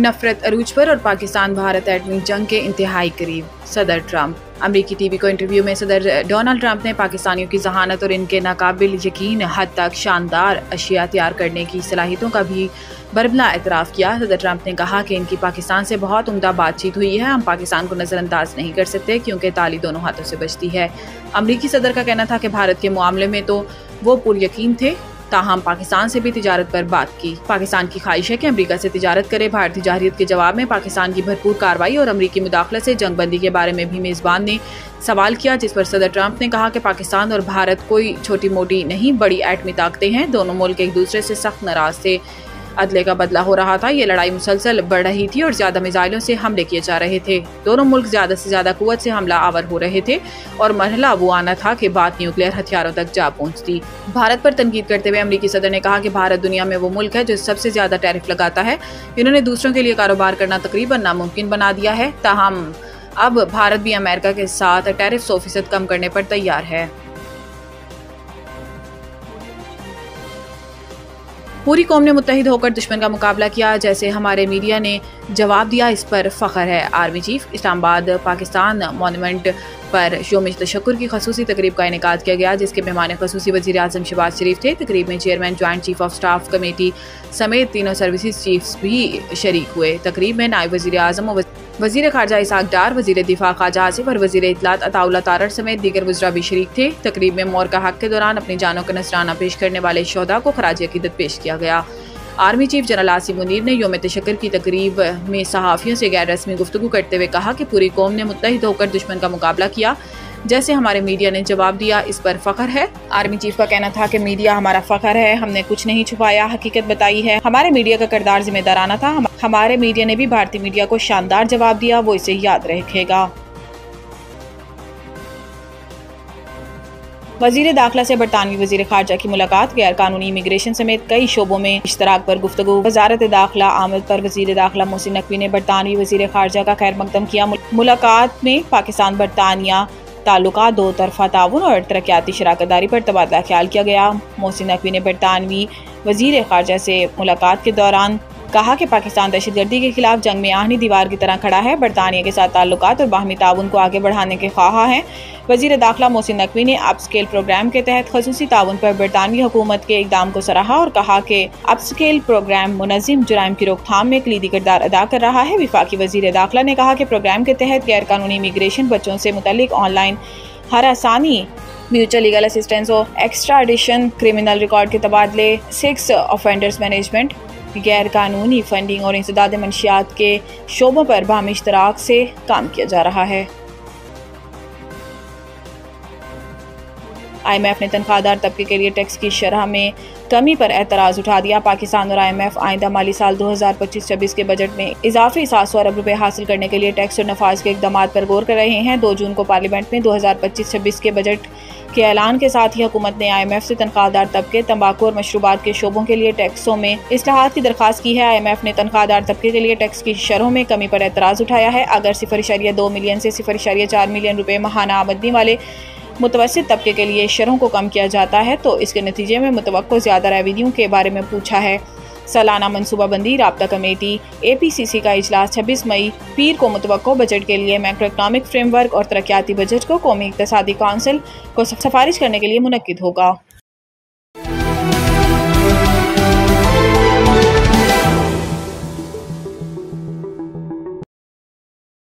नफरत अरूज पर और पाकिस्तान भारत एटमी जंग के इंतहाई करीब। सदर ट्रंप। अमरीकी टीवी को इंटरव्यू में सदर डोनाल्ड ट्रंप ने पाकिस्तानियों की जहानत और इनके नाकाबिल यकीन हद तक शानदार अशिया तैयार करने की सलाहियतों का भी बरबला एतराफ़ किया। सदर ट्रंप ने कहा कि इनकी पाकिस्तान से बहुत उम्दा बातचीत हुई है। हम पाकिस्तान को नज़रअंदाज नहीं कर सकते क्योंकि ताली दोनों हाथों से बजती है। अमरीकी सदर का कहना था कि भारत के मामले में तो वो पुरयकीन थे, ताहम पाकिस्तान से भी तिजारत पर बात की। पाकिस्तान की ख्वाहिश है कि अमेरिका से तिजारत करे। भारतीय जारहियत के जवाब में पाकिस्तान की भरपूर कार्रवाई और अमरीकी मुदाखलत से जंगबंदी के बारे में भी मेज़बान ने सवाल किया, जिस पर सदर ट्रंप ने कहा कि पाकिस्तान और भारत कोई छोटी मोटी नहीं, बड़ी एटमी ताकतें हैं। दोनों मुल्क एक दूसरे से सख्त नाराज थे। अदले का बदला हो रहा था। ये लड़ाई मुसलसल बढ़ रही थी और ज्यादा मिसाइलों से हमले किए जा रहे थे। दोनों मुल्क ज्यादा से ज्यादा कुव्वत से हमला आवर हो रहे थे और मरहला वो आना था कि बात न्यूक्लियर हथियारों तक जा पहुंचती। भारत पर तनकीद करते हुए अमरीकी सदर ने कहा कि भारत दुनिया में वो मुल्क है जो सबसे ज्यादा टैरिफ लगाता है। इन्होंने दूसरों के लिए कारोबार करना तकरीबन नामुमकिन बना दिया है। ताहम अब भारत भी अमेरिका के साथ टैरिफ 100% कम करने पर तैयार है। पूरी कौम ने मुत्तहिद होकर दुश्मन का मुकाबला किया, जैसे हमारे मीडिया ने जवाब दिया, इस पर फ़ख्र है। Army chief. Islamabad Pakistan monument पर योम तशक्कुर की खसूसी तकरीब का इनेकाद किया गया, जिसके मेहमान खसूसी वज़ीर आज़म शहबाज शरीफ थे। तकरीब में chairman joint chief of staff committee समेत तीनों सर्विसेज चीफ्स भी शरीक हुए। तकरीब में नायब वज़ीर आज़म, वज़ीर ख़ारजा इसाक डार, वज़ीर दिफा ख्वाजा आसिफ और वज़ीर इत्तलात अताउल्लाह तारड़ समेत दीगर वज़रा भी शरीक थे। तकरीब में मौर का हक के दौरान अपनी जानों का नजराना पेश करने वाले शोहदा को खराज अकीदत पेश किया गया। Army chief general Asim Munir ने योम तशक्कुर की तकरीब में सहाफ़ियों से गैर रस्मी गुफ्तगू करते हुए कहा कि पूरी कौम ने मुत्तहिद होकर दुश्मन का मुकाबला किया, जैसे हमारे मीडिया ने जवाब दिया, इस पर फ़ख्र है। आर्मी चीफ का कहना था कि मीडिया हमारा फ़ख्र है, हमने कुछ नहीं छुपाया, हकीकत बताई है। हमारे मीडिया का किरदार जिम्मेदाराना था। हमारे मीडिया ने भी भारतीय मीडिया को शानदार जवाब दिया, वो इसे याद रखेगा। वज़ीर दाखिला से बरतानवी वज़ीर ख़ारजा की मुलाकात। गैर कानूनी इमिग्रेशन समेत कई शोबों में इश्तराक पर गुफ्तगू। वज़ारत दाखिला आमद पर वज़ीर दाखिला मोहसिन नकवी ने बरतानवी वज़ीर ख़ारजा का खैर मकदम किया। मुलाकात में पाकिस्तान बरतानिया ताल्लुकात, दो तरफ़ा ताउन और तरक्याती शराकतदारी पर तबादला ख्याल किया गया। मोहसिन नकवी ने बरतानवी वज़ीर ख़ारजा से मुलाकात के दौरान कहा कि पाकिस्तान दहशतगर्दी के खिलाफ जंग में आहनी दीवार की तरह खड़ा है। बरतानिया के साथ ताल्लुकात और बाहमी ताउन को आगे बढ़ाने के ख्वाहा हैं। वज़ीर दाखिला मोहसिन नकवी ने अपस्केल प्रोग्राम के तहत खसूसी ताउन पर बरतानवी हुकूमत के इक़दाम को सराहा और कहा कि अपस्केल प्रोग्राम मुनज़्ज़म जुराइम की रोकथाम में कलीदी किरदार अदा कर रहा है। वफाकी वज़ीर दाखिला ने कहा कि प्रोग्राम के तहत गैर कानूनी इमिग्रेशन, बच्चों से मुतल्लिक ऑनलाइन हरासानी, म्यूचुअल लीगल असिस्टेंस और एक्स्ट्राडिशन, क्रिमिनल रिकॉर्ड के तबादले, 6 ऑफेंडर्स मैनेजमेंट, गैर कानूनी फंडिंग और इंसदाद मंशियात के शोबों पर बाहमी इश्तराक से काम किया जा रहा है। IMF ने तनख्वाहदार तबके के लिए टैक्स की शरह में कमी पर एतराज़ उठा दिया। पाकिस्तान और IMF आइंदा माली साल 2025-26 के बजट में इजाफी 700 अरब रुपए हासिल करने के लिए टैक्स और नफाज के इक़दामात पर गौर कर रहे हैं। 2 जून को पार्लियामेंट में 2025-26 के बजट के ऐलान के साथ ही हुकूमत ने IMF से तनख्वाहदार तबके, तंबाकू और मशरूबात के शोबों के लिए टैक्सों में इस्लाहात की दरख्वास्त की है। IMF ने तनख्वाहदार तबके के लिए टैक्स की शरहों में कमी पर एतराज़ उठाया है। अगर 0.2 मिलियन से 0.4 मिलियन रुपए माहाना आमदनी वाले मुतवस्सित तबके के लिए शरहों को कम किया जाता है तो इसके नतीजे में मुतवक्को ज़्यादा रेवेन्यू के बारे में पूछा है। सालाना मनसूबाबंदी राब्ता कमेटी APCC का इजलास 26 मई पीर को मुतवक्को बजट के लिए मैक्रो इकनॉमिक फ्रेमवर्क और तरक्याती बजट को कौमी इक़्तिसादी काउंसिल को सिफारिश करने के लिए मुनक्किद होगा।